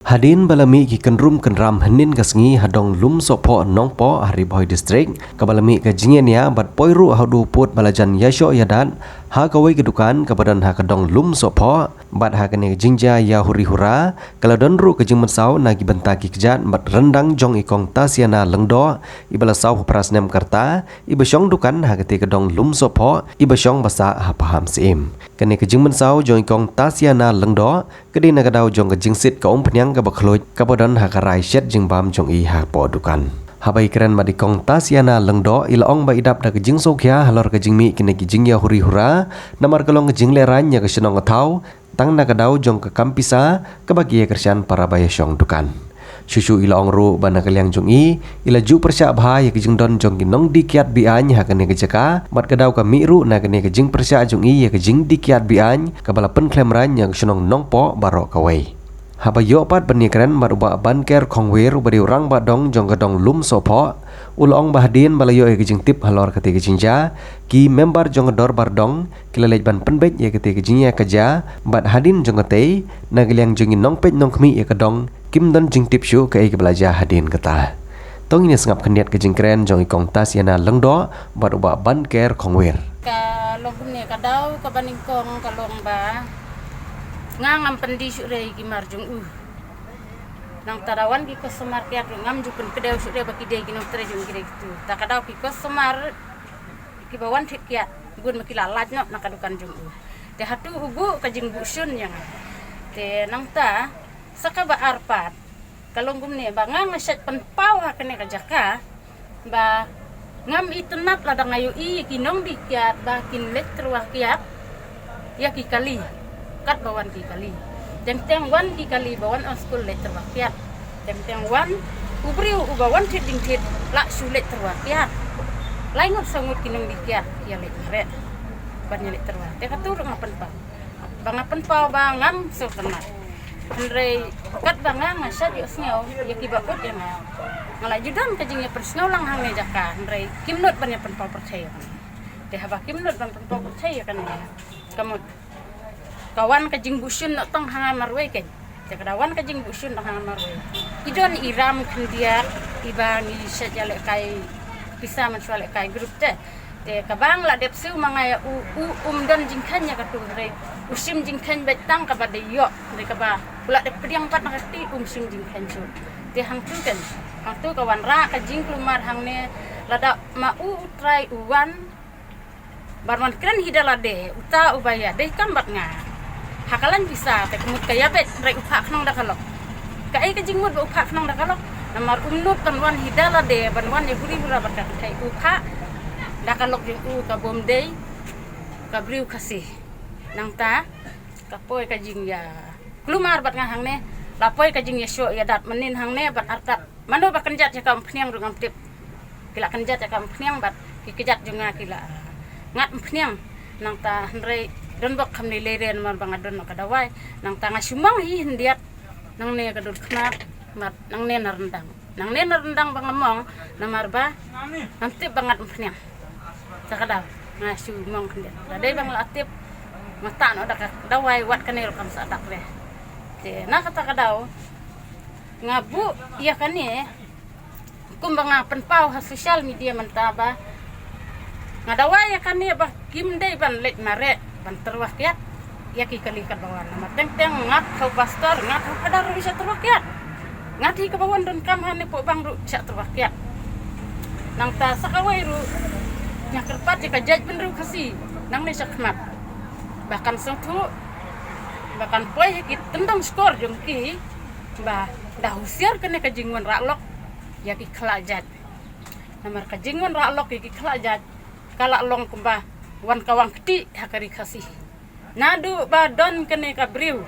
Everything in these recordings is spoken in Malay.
Hadin balami ki kenrum kenram henin kasngi hadong lum sopo nongpo hari boy district kabalami ke jingenia bat poiru hadu put balajan yasho yadan ha kawai kedukan kabadan ha kadong lum sopo bat ha kene jingja ya huri hura kalau donru ke jing mensau nagi bentaki kejat bat rendang jong ikong tasiana lengdo ibala sau prasnem karta ibasyong dukan ha kete kadong lum sopo ibasyong basa ha paham sim kene ke jing mensau jong ikong tasiana lengdo kedi nagadau jong ke jing sit kaum penyang ka bakhloj kabodan ha karai shet jing bam jong i ha po dukan habai keren madikong tasiana lengdo ilaong ba idap da kejing sokhya halor kejing mi kine kejing ya huri hura namar kalong kejing leran nya kesenong thau tang nagadau jong ke kampisa kebagia kersian para bayashong dukan susu ilaong ru bana kaliang jong i ila ju persya bha ya kejing don jong ginong dikiat bi an ha kene kejaka mat kadau ka mi ru na kene kejing persya jong i ya kejing dikiat bi an kabala pen klemran yang senong nongpo baro kawai haba yopat benikren baruba banker kongwer bari orang badong jong kadong lum sopo ulong bahdin balayo e kejing tip halor kete kejingja ki member jong dor bardong kilalej ban penbet ye kete kejingya keja bad hadin jong kete nagiliang jongin nongpet nongkmi ye kadong kim don jing tip shu ke belaja hadin kata tong ini sengap kendiat kejing keren jong ikong tas yana lengdo baruba banker kongwer ka longkum ne kadau ka baningkong kalong ba ngam pendi sure gi marjung nang tarawan gi ko semar kiat ngam jupun kedeu sure baki de gi nang trejung gi gitu ta kadau ki ko semar ki bawan thik kiat gun makila laj no nak kadukan jung te hatu ubu ka jing busun yang te nang ta saka ba arpat kalong gum ne ba ngam set pen pau ha kene ka jaka ba ngam itenat ladang ayu i kinong di kiat ba kin let terwah kiat ya ki kali kat bawan ki kali teng wan ki kali bawan on school let terwakiat teng wan ubriu ubawan thit ding thit la su let terwakiat laingot sangut kinong dikiat ya let re ban let terwa te katur ngapen pa bangapen pa bangam so kena andre kat bangang asa di osnyo ya ki bakut ya ngala judan kajingnya persnyo lang hang jaka andre kimnot ban pen pa percaya te haba kimnot ban pen pa percaya kan kamu kawan kajing busun nak tong hanga marwe kan cakadawan kajing busun nak hanga marwe idon iram kendia ibangi sajale kai bisa mensuale kai grup te kabang la depsu mangaya don jingkanya katu re usim jingkan betang kabade yo re kaba pula de pediang pat nakati sim jingkan su te hang tu kan hang tu kawan ra kajing kelumar hangne lada mau try uwan barman kren hidala de uta ubaya de kambat nga hakalan bisa te kemut kaya bet rek upha knong dakalok kai ka jingmut ba upha knong dakalok namar umnup kan wan hidala de ban wan ye huri hura bakat kai upha dakalok jing ka bomdei ka briu kasih nang ta ka poi ka jing ya klumar bat ngahang ne lapoi ka jing yesyo ya dat menin hang ne bat artat mano ba kenjat ya kam phniang rungam tip kila kenjat ya kam phniang bat ki kejat junga kila ngat phniang nang ta hrei don bak khamni leren mar bangadon kadawai nang tanga sumang hi hindiat nang ne kadul kna mat nang ne narendang bangamong namar ba nanti bangat mpnya sakadaw nga sumang hindiat dadai bang latip mata no dak dawai wat kanel kam sadak re te na kata kadaw ngabu iya kane kumbanga penpau ha sosial media mentaba ngadawai ya kane ba kim dei ban let mare ban terwakiat ya ki kali ka bawan nama teng ngat kau pastor ngat kadar bisa terwakiat ngat hi ka bawan don kam hane po bang ru bisa terwakiat nang ta sakawai ru nya kerpat ka jaj ben ru kasi nang ne sakmat bahkan sotu bahkan poy ki tendang skor jong ki ba dah usiar kene ka jingwan raklok ya ki khlajat namar ka jingwan raklok ki khlajat kala long kumbah wan kawang keti hakari kasih nadu ba don kene ka briu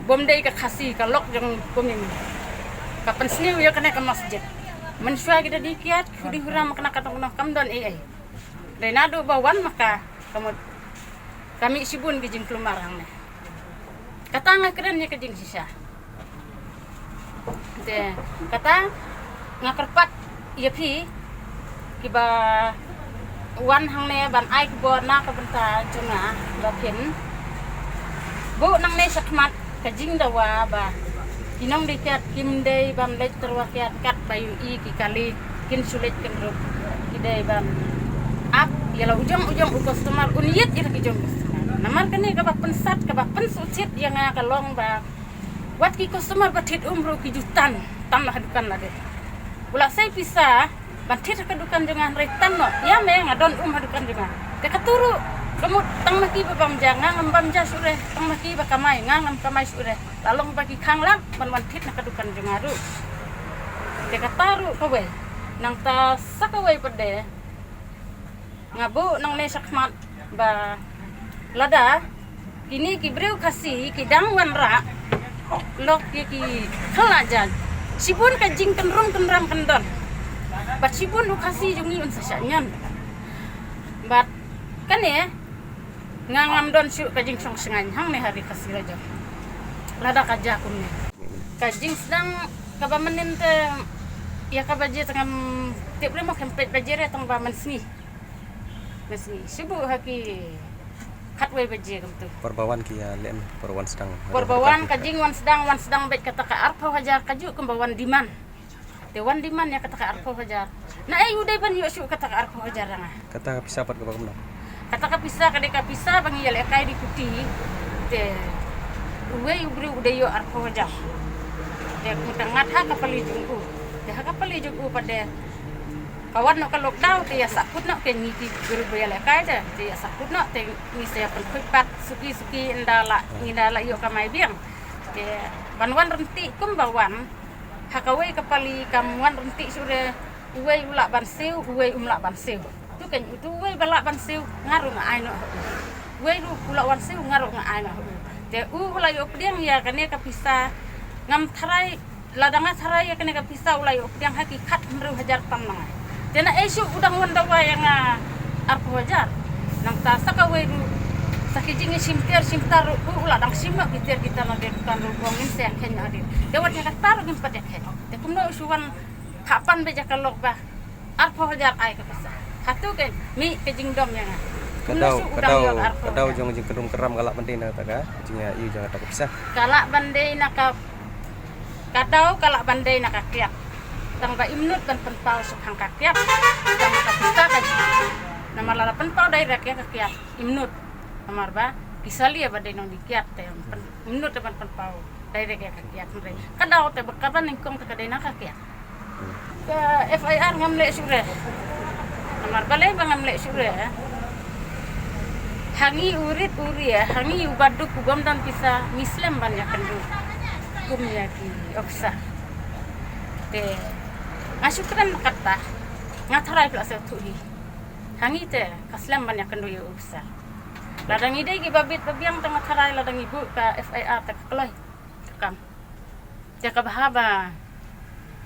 bomdei ka kasih ka lok jong kuming kapan sniu ya kene ka masjid mensua kita dikiat hudi huram kena katong kam don ai dai nadu ba wan maka kami sibun kijing kelumarang ne katanga keren ya kijing sisa te kata ngakerpat ya pi kiba wan hang ne ban ai bo na ka benta junga ba pin bu nang ne sakmat ka jing dawa ba Kinong dikat kimday bam lek terwakiat kat bayu i kikali kin sulit kenruk kidai bam ap yala ujung customer uniyet ira kijong customer namar kene ka pensat ka pensucit yang kalong ba wat ki customer batit umro ki jutan tam lah dukan lade ula sai pisah batit ka dukan jangan retan no ya me ngadon hadukan jangan te katuru kamu tang maki babam jangan ngambam ja sure tang maki bakamai ngam kamai sure lalong bagi kanglang ban tit nak kadukan jengaru te kataru kawe nang ta sakawai pede ngabu nang ne sakmat ba lada kini ki breu kasih ki dangwan ra lok ki khalajan sibun ka jing kenram kendon bat sibun lu kasih jungi un sasanyan bat kan ya ngangam don syuk kajing song sengan hang ne hari kasih raja lada kaja kun ne kajing sedang kabamenin te ya kabaje tengam tip le mo kempet bajere tong ba mensni sibuk haki katwe baje kamtu Perbawan kia lem perbawan sedang. perbawan kajing wan sedang bet kata ka arpo hajar kaju kembawan diman dewan diman ya kata ka arpo hajar na ay uday ban yo syuk kata ka arpo hajar nga Kata pisah pat kabagam kata kapisa kadeka pisa bang yale kai di kuti te uwe ubri udayo arpo wajah te mutangat ha kapali jungku te ha kapali jungku pada kawan no ka lockdown te ya sakut no ke ngiki guru yale kai te ya sakut no te ni saya penkupat suki indala yo kamai biang te banwan renti kumbawan hakawai kapali kamuan renti sure uwe ulak bansiu uwe umlak bansiu tu kan itu we balak bansiu ngaruh ngai no we lu pula wansiu ngaruh ngai no te ula yo pediang ya kane ka pisa ngam tharai ladanga tharai ya kane ka pisa ula yo pediang hakikat mru hajar tamnang te na esu udang wanda wa yang arpo hajar nang ta saka we lu sakijing simtar ula dang simak kita na de kan ru bongin se ken adi te wat ya taru gim patek te kumno suwan kapan beja kalok ba arpo hajar ai ka pisa hatu kan mi kejing dom yang kadau jong jing kedum keram galak bandai na taka jingnya iu jangan tak pisah kalak bandai nak kadau kalak bandai nak kakiak tang ba imnut dan penpau sukhang kakiak tang kapita kaji nama lala penpau dai rakyat kakiak imnut amar ba kisali ya bandai nong dikiat te imnut dan penpau dai rakyat kakiak kadau te bekaban ningkong te kadai nak kakiak ke FIR ngamle sure amar balai bangam lek sure hangi urit ya hangi ubaduk ugam dan pisa mislam banyak kendu kumnya ki oksa te ngasukran kata ngatarai pula setuhi hangi te kaslam banyak kendu ya oksa ladang ide ki babit babiang tengah tarai ladang ibu ka FIR tak keloi kam jaka bahaba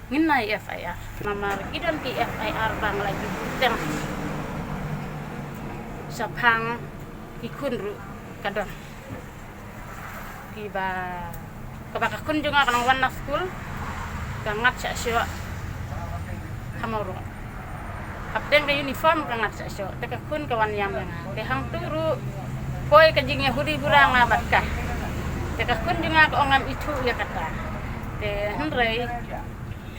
nginai FIR namar idan ki FIR bang lagi teng sapang ikun ru kadon kiba kabakakun juga kanang wan school kangat sa syo hamoro kapten ke uniform kangat sa syo tekakun kawan yang te hang turu koi kajing yahudi burang abat ka tekakun juga ka ongam itu ya kata te henrei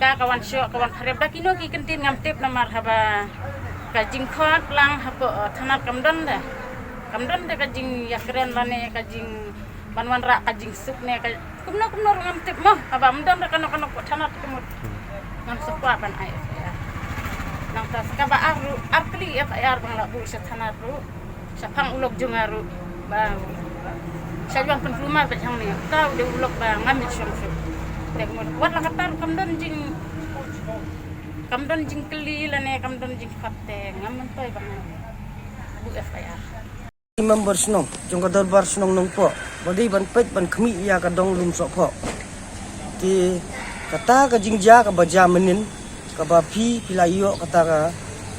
ka kawan syo kawan harep dakino ki kentin ngam tip namar haba kajing khot lang hapo thanar kamdon de kajing ya keren bane kajing banwan ra kajing sup ne kumno ngam tip mo haba mdon ra kano thanar kemut ngam sokwa ban ai ya nang ta sakaba aru apli FIR bang la bu sa thanar ru sa phang ulok jungaru bang sa juang pen rumah bet hang ne tau de ulok bang ngam syong tek mo wat lang katar kamdon jing keli lane kamdon jing fatte ngam toy bang bu FIR members nong jong kadar bar snong nong po bodi ban pet ban khmi ya ka dong lum so pho ti kata ka jingja ka baja menin ka ba phi pilayo kata ka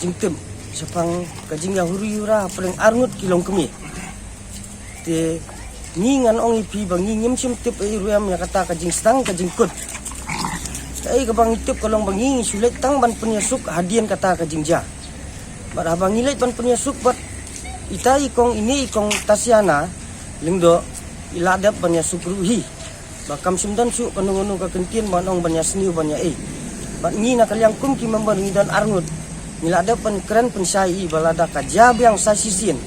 jingtem sepang ka jingya huriyura paling arngut kilong kemi ti ngingan ong ipi bang ngim sim tip e ruam ya kata ka jing stang ka jingkut ai ka bang tip kolong bang ngi sulet tang ban penyesuk hadian kata ka jingja bar abang ngilet ban penyesuk bat itai kong ini kong tasiana lingdo iladap banyak sukruhi Bakam simdan su kanung ka kentin banong banyak seniu banyak bat ni na kalyang kum ki member ngidan arngut mila ada pen keren pensai balada ka jab yang sasisin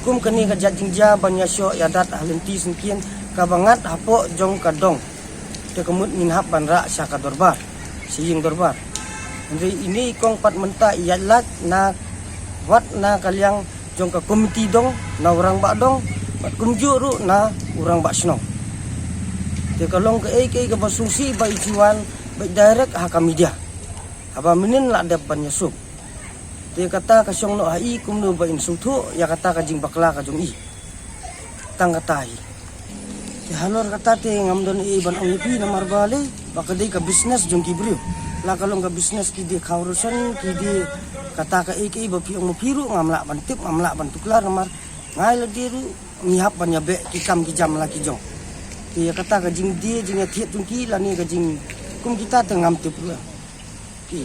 kum kani ka jajingja banyak syo yadat ahlenti sengkin ka bangat hapo jong kadong te kemut min hap banra syaka dorbar siying dorbar ini kong pat menta ialat na wat na kalyang jong ka komiti dong na orang bak dong bat kumjuru na orang bak snong te kalong ke ke basungsi bai jiwan bai direct ha ka media aba minin la ada banyak sub te kata ka syong no hai kum no bai suthu ya kata ka jing bakla ka jong i tang kata hi te halor kata te ngamdon ban ong pi na marbale bakadai ka business jong ki brio la kalong ka business ki de khaurusan ki de kata ka ke ba pi ong piru ngamla ban tip ngamla ban tuklar namar ngai la diru ngihap banyak be ki kam ki jam la ki jong te kata ka jing dia jing thiet jong ki la ni ka jing kum kita tengam tip lu ki